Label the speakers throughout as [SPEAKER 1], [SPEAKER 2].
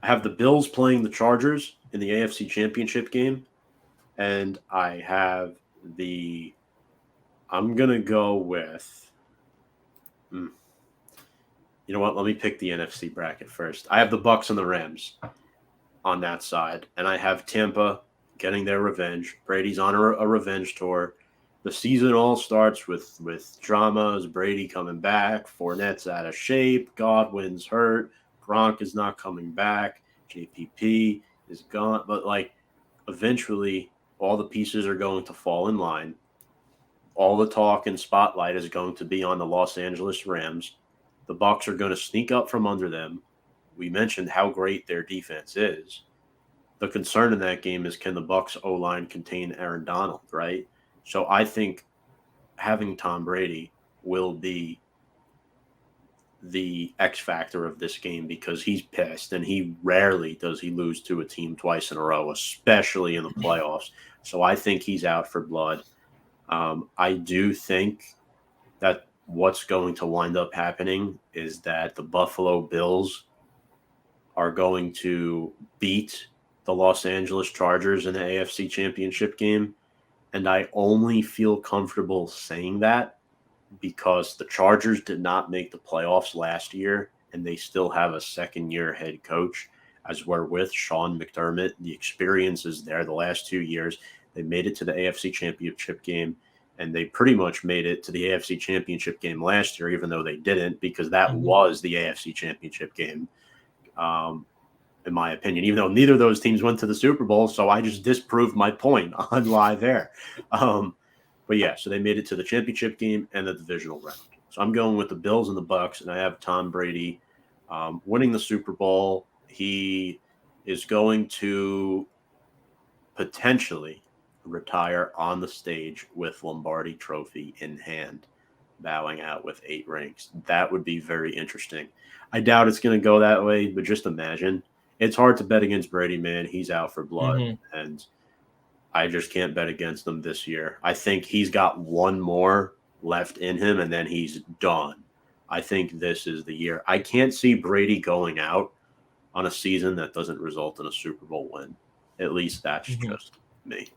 [SPEAKER 1] I have the Bills playing the Chargers in the AFC Championship game, and I have the. I'm gonna go with. hmm, You know what? Let me pick the NFC bracket first. I have the Bucks and the Rams on that side, and I have Tampa getting their revenge. Brady's on a revenge tour. The season all starts with dramas. Brady coming back. Fournette's out of shape. Godwin's hurt. Gronk is not coming back. JPP is gone. But like, eventually, all the pieces are going to fall in line. All the talk and spotlight is going to be on the Los Angeles Rams. The Bucks are going to sneak up from under them. We mentioned how great their defense is. The concern in that game is, can the Bucks O line contain Aaron Donald, right? So I think having Tom Brady will be the X factor of this game because he's pissed and he rarely does he lose to a team twice in a row, especially in the playoffs. So I think he's out for blood. I do think that what's going to wind up happening is that the Buffalo Bills are going to beat the Los Angeles Chargers in the AFC Championship game. And I only feel comfortable saying that because the Chargers did not make the playoffs last year, and they still have a second-year head coach, as we're with Sean McDermott. The experience is there the last 2 years. They made it to the AFC Championship game, and they pretty much made it to the AFC Championship game last year, even though they didn't, because that was the AFC Championship game, in my opinion, even though neither of those teams went to the Super Bowl. So I just disproved my point on live air. But yeah, so they made it to the championship game and the divisional round. So I'm going with the Bills and the Bucks, and I have Tom Brady winning the Super Bowl. He is going to potentially retire on the stage with Lombardi Trophy in hand, bowing out with 8 rings. That would be very interesting. I doubt it's going to go that way, but just imagine. It's hard to bet against Brady, man. He's out for blood, and I just can't bet against him this year. I think he's got one more left in him, and then he's done. I think this is the year. I can't see Brady going out on a season that doesn't result in a Super Bowl win. At least that's just me.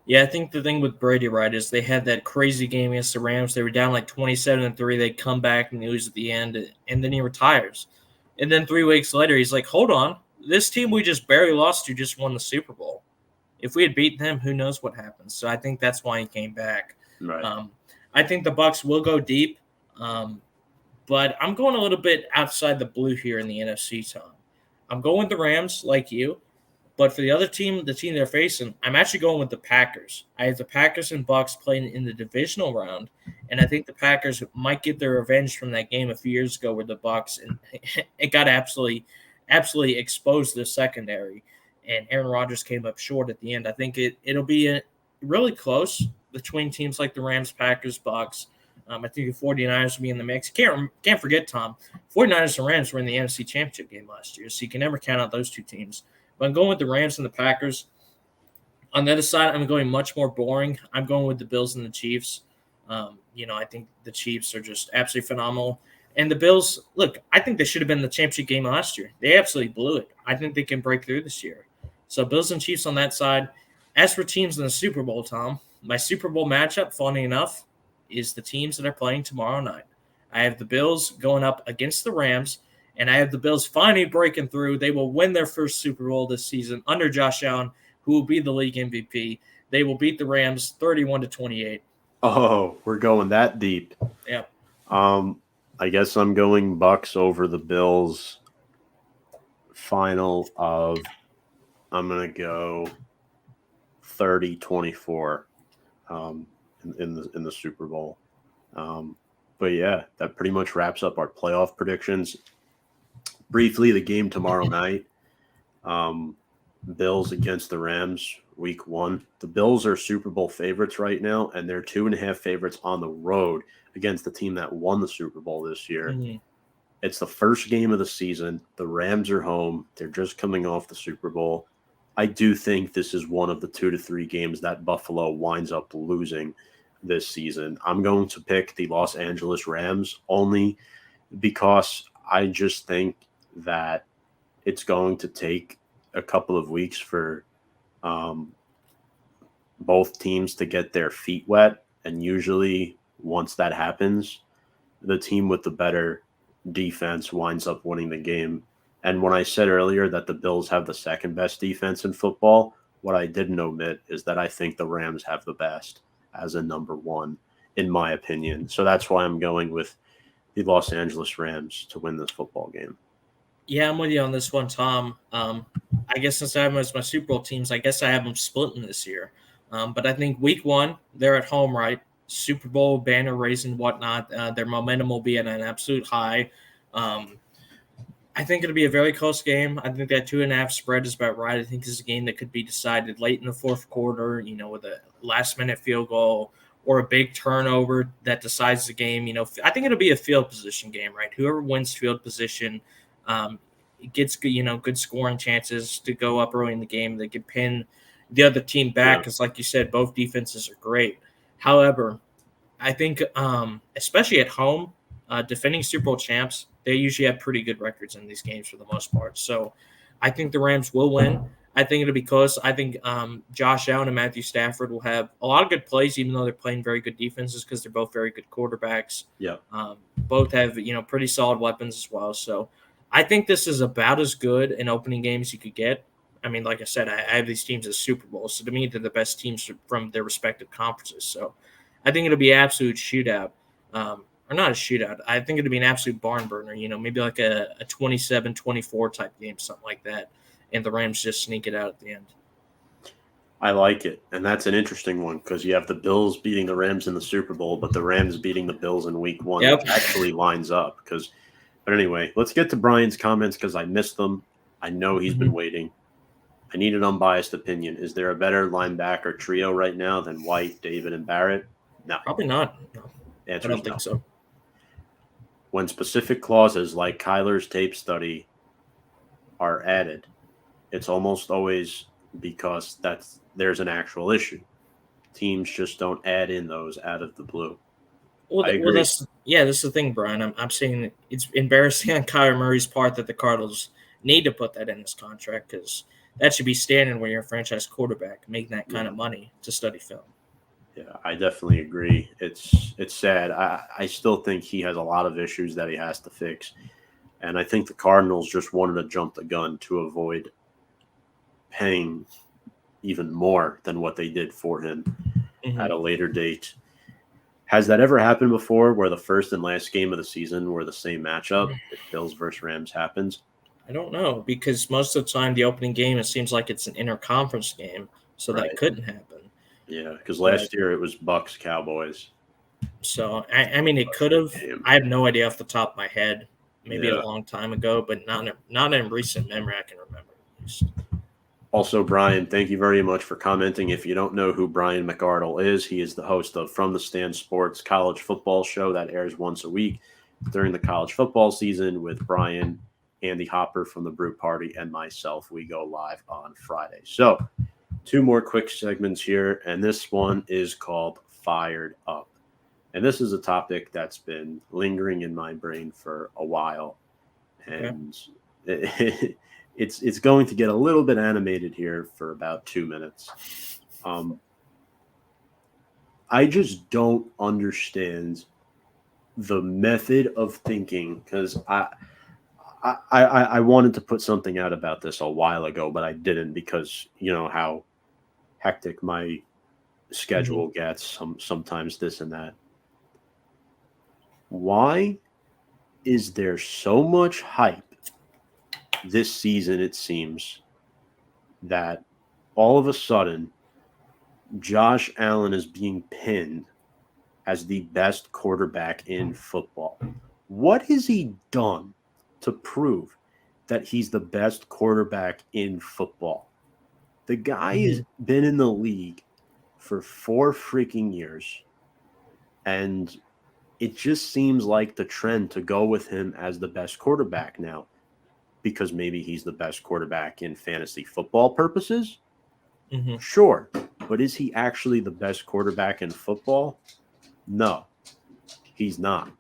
[SPEAKER 2] Yeah, I think the thing with Brady, right, is they had that crazy game against the Rams. They were down like 27-3. They come back and lose at the end, and then he retires. And then 3 weeks later, he's like, hold on. This team we just barely lost to just won the Super Bowl. If we had beaten them, who knows what happens. So I think that's why he came back.
[SPEAKER 1] Right.
[SPEAKER 2] I think the Bucks will go deep, but I'm going a little bit outside the blue here in the NFC, Tom. I'm going with the Rams, like you. But for the other team, the team they're facing, I'm actually going with the Packers. I have the Packers and Bucks playing in the divisional round, and I think the Packers might get their revenge from that game a few years ago where the Bucks and it got absolutely exposed the secondary, and Aaron Rodgers came up short at the end. I think it'll be really close between teams like the Rams, Packers, Bucks. I think the 49ers will be in the mix. Can't forget, Tom, 49ers and Rams were in the NFC Championship game last year, so you can never count out those two teams. But I'm going with the Rams and the Packers. On the other side, I'm going much more boring. I'm going with the Bills and the Chiefs. I think the Chiefs are just absolutely phenomenal. And the Bills, look, I think they should have been in the championship game last year. They absolutely blew it. I think they can break through this year. So Bills and Chiefs on that side. As for teams in the Super Bowl, Tom, my Super Bowl matchup, funny enough, is the teams that are playing tomorrow night. I have the Bills going up against the Rams. And I have the Bills finally breaking through. They will win their first Super Bowl this season under Josh Allen, who will be the league MVP. They will beat the Rams 31-28.
[SPEAKER 1] Oh, we're going that deep.
[SPEAKER 2] Yep.
[SPEAKER 1] I guess I'm going Bucks over the Bills. Final of, I'm going to go 30-24 in the Super Bowl. But yeah, that pretty much wraps up our playoff predictions. Briefly, the game tomorrow night, Bills against the Rams, week 1. The Bills are Super Bowl favorites right now, and they're 2.5 favorites on the road against the team that won the Super Bowl this year. It's the first game of the season. The Rams are home. They're just coming off the Super Bowl. I do think this is one of the 2 to 3 games that Buffalo winds up losing this season. I'm going to pick the Los Angeles Rams only because I just think that it's going to take a couple of weeks for both teams to get their feet wet. And usually, once that happens, the team with the better defense winds up winning the game. And when I said earlier that the Bills have the second best defense in football, what I didn't omit is that I think the Rams have the best as a number one, in my opinion. So that's why I'm going with the Los Angeles Rams to win this football game.
[SPEAKER 2] Yeah, I'm with you on this one, Tom. I guess since I have them as my Super Bowl teams, I guess I have them splitting this year. But I think week one, they're at home, right? Super Bowl banner raising, whatnot. Their momentum will be at an absolute high. I think it'll be a very close game. I think that 2.5 spread is about right. I think this is a game that could be decided late in the fourth quarter, with a last-minute field goal or a big turnover that decides the game. I think it'll be a field position game, right? Whoever wins field position gets good scoring chances to go up early in the game. They can pin the other team back because, like you said, both defenses are great. However, I think especially at home, defending Super Bowl champs, they usually have pretty good records in these games for the most part. So I think the Rams will win. I think it'll be close. I think Josh Allen and Matthew Stafford will have a lot of good plays, even though they're playing very good defenses because they're both very good quarterbacks.
[SPEAKER 1] Yeah.
[SPEAKER 2] Both have, pretty solid weapons as well. So I think this is about as good an opening game as you could get. I mean, like I said, I have these teams as Super Bowl. So to me, they're the best teams from their respective conferences. So I think it'll be an absolute shootout. Or not a shootout. I think it'll be an absolute barn burner, maybe like a 27-24 type game, something like that. And the Rams just sneak it out at the end.
[SPEAKER 1] I like it. And that's an interesting one because you have the Bills beating the Rams in the Super Bowl, but the Rams beating the Bills in week one,
[SPEAKER 2] Yep.
[SPEAKER 1] which actually lines up. But anyway, let's get to Brian's comments because I missed them. I know he's been waiting. I need an unbiased opinion. Is there a better linebacker trio right now than White, David, and Barrett? No.
[SPEAKER 2] Probably not. No. I don't think so.
[SPEAKER 1] When specific clauses like Kyler's tape study are added, it's almost always because there's an actual issue. Teams just don't add in those out of the blue.
[SPEAKER 2] Well, this is the thing, Brian. I'm saying it's embarrassing on Kyler Murray's part that the Cardinals need to put that in this contract because that should be standard when you're a franchise quarterback making that kind of money to study film.
[SPEAKER 1] Yeah, I definitely agree. It's sad. I still think he has a lot of issues that he has to fix. And I think the Cardinals just wanted to jump the gun to avoid paying even more than what they did for him at a later date. Has that ever happened before where the first and last game of the season were the same matchup if Bills versus Rams happens?
[SPEAKER 2] I don't know because most of the time the opening game, it seems like it's an interconference game, so that couldn't happen.
[SPEAKER 1] Yeah, because last year it was Bucks Cowboys.
[SPEAKER 2] So I mean, it could have. I have no idea off the top of my head. Maybe a long time ago, but not in recent memory I can remember.
[SPEAKER 1] Also, Brian, thank you very much for commenting. If you don't know who Brian McArdle is, he is the host of From the Stand Sports college football show that airs once a week during the college football season with Brian, Andy Hopper from the Brew Party, and myself. We go live on Friday. So 2 more quick segments here, and this one is called Fired Up. And this is a topic that's been lingering in my brain for a while, and it's going to get a little bit animated here for about 2 minutes. I just don't understand the method of thinking because I wanted to put something out about this a while ago, but I didn't because you know how hectic my schedule gets, sometimes this and that. Why is there so much hype this season, it seems, that all of a sudden Josh Allen is being pinned as the best quarterback in football? What has he done to prove that he's the best quarterback in football? The guy has been in the league for 4 freaking years, and it just seems like the trend to go with him as the best quarterback now because maybe he's the best quarterback in fantasy football purposes. Sure, but is he actually the best quarterback in football? No, he's not.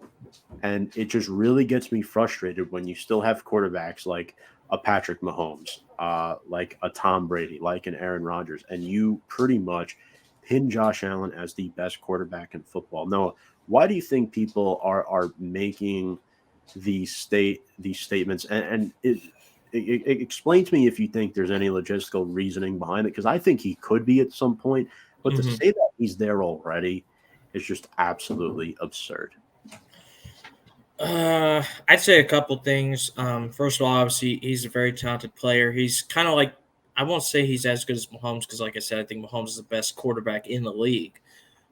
[SPEAKER 1] And it just really gets me frustrated when you still have quarterbacks like a Patrick Mahomes, like a Tom Brady, like an Aaron Rodgers, and you pretty much pin Josh Allen as the best quarterback in football. Noah, why do you think people are making these statements? And it explain to me if you think there's any logistical reasoning behind it, because I think he could be at some point, but to
[SPEAKER 2] Mhm.
[SPEAKER 1] say that he's there already is just absolutely absurd.
[SPEAKER 2] I'd say a couple things. First of all, obviously, he's a very talented player. He's kind of like, I won't say he's as good as Mahomes because, like I said, I think Mahomes is the best quarterback in the league.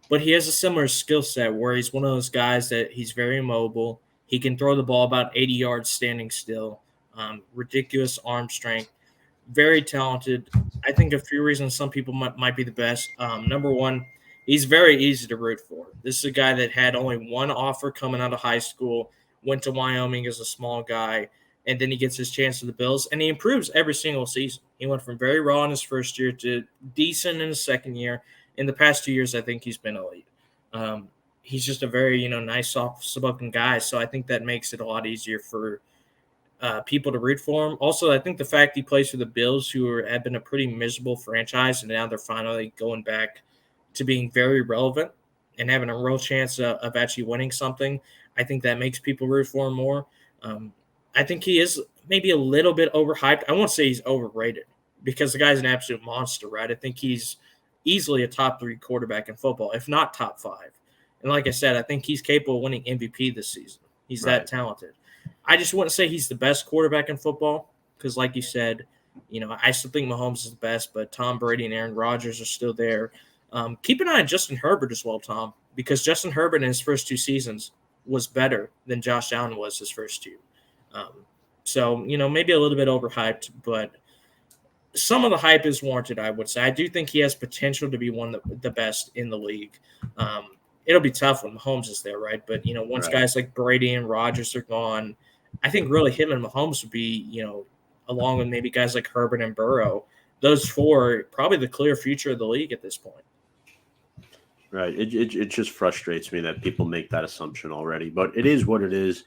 [SPEAKER 2] But he has a similar skill set where he's one of those guys that he's very mobile. He can throw the ball about 80 yards standing still. Ridiculous arm strength. Very talented. I think a few reasons some people might be the best. Number one, he's very easy to root for. This is a guy that had only one offer coming out of high school, went to Wyoming as a small guy, and then he gets his chance to the Bills, and he improves every single season. He went from very raw in his first year to decent in his second year. In the past 2 years, I think he's been elite. He's just a very nice, soft-spoken guy, so I think that makes it a lot easier for people to root for him. Also, I think the fact he plays for the Bills, have been a pretty miserable franchise, and now they're finally going back to being very relevant and having a real chance of actually winning something. I think that makes people root for him more. Um, I think he is maybe a little bit overhyped. I won't say he's overrated because the guy's an absolute monster, right? I think he's easily a top 3 quarterback in football, if not top 5. And like I said, I think he's capable of winning MVP this season. He's that
[SPEAKER 1] Right.
[SPEAKER 2] talented. I just wouldn't say he's the best quarterback in football because, like you said, I still think Mahomes is the best, but Tom Brady and Aaron Rodgers are still there. Keep an eye on Justin Herbert as well, Tom, because Justin Herbert in his first 2 seasons was better than Josh Allen was his first 2. Um, so, maybe a little bit overhyped, but some of the hype is warranted, I would say. I do think he has potential to be one of the best in the league. It'll be tough when Mahomes is there, right? But, once
[SPEAKER 1] Right.
[SPEAKER 2] guys like Brady and Rodgers are gone, I think really him and Mahomes would be, along with maybe guys like Herbert and Burrow, those 4 probably the clear future of the league at this point.
[SPEAKER 1] Right. It just frustrates me that people make that assumption already, but it is what it is.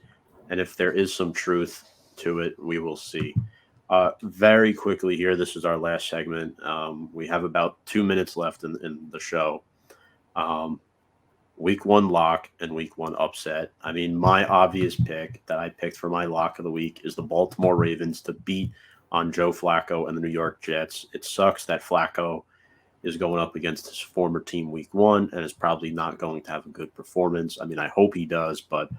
[SPEAKER 1] And if there is some truth to it, we will see. Very quickly here, this is our last segment. We have about 2 minutes left in the show. Um, week 1 lock and week 1 upset. I mean, my obvious pick that I picked for my lock of the week is the Baltimore Ravens to beat on Joe Flacco and the New York Jets. It sucks that Flacco is going up against his former team week 1 and is probably not going to have a good performance. I mean, I hope he does, but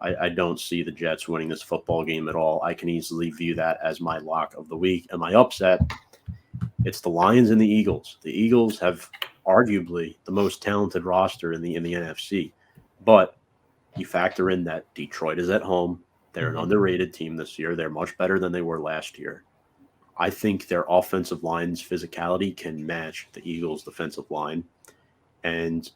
[SPEAKER 1] I don't see the Jets winning this football game at all. I can easily view that as my lock of the week. And my upset, it's the Lions and the Eagles. The Eagles have arguably the most talented roster in the NFC. But you factor in that Detroit is at home. They're an underrated team this year. They're much better than they were last year. I think their offensive line's physicality can match the Eagles' defensive line. And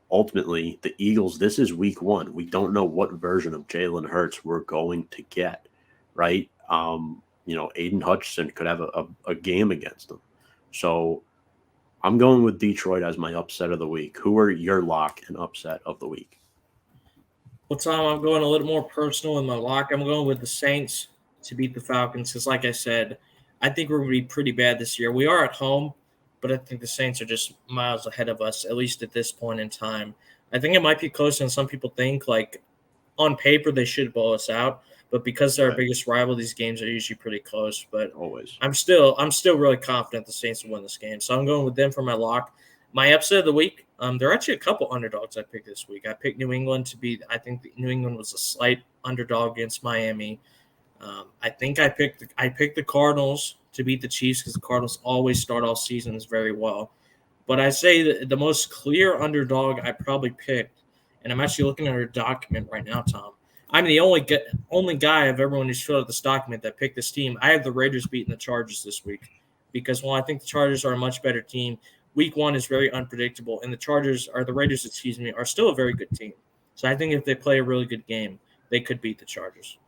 [SPEAKER 1] ultimately, the Eagles, this is week 1. We don't know what version of Jalen Hurts we're going to get, right? Aiden Hutchinson could have a game against them. So I'm going with Detroit as my upset of the week. Who are your lock and upset of the week?
[SPEAKER 2] Well, Tom, I'm going a little more personal in my lock. I'm going with the Saints to beat the Falcons because, like I said, I think we're going to be pretty bad this year. We are at home, but I think the Saints are just miles ahead of us, at least at this point in time. I think it might be closer than some people think. Like, on paper, they should blow us out, but because they're our
[SPEAKER 1] Right.
[SPEAKER 2] biggest rival, these games are usually pretty close. But
[SPEAKER 1] Always.
[SPEAKER 2] I'm still really confident the Saints will win this game. So I'm going with them for my lock. My upset of the week, there are actually a couple underdogs I picked this week. I picked New England to be. I think New England was a slight underdog against Miami. I think I picked the Cardinals to beat the Chiefs because the Cardinals always start all seasons very well. But I say that the most clear underdog I probably picked, and I'm actually looking at our document right now, Tom. I'm the only guy of everyone who's filled out this document that picked this team. I have the Raiders beating the Chargers this week because while I think the Chargers are a much better team, week 1 is very unpredictable, and the Raiders, are still a very good team. So I think if they play a really good game, they could beat the Chargers.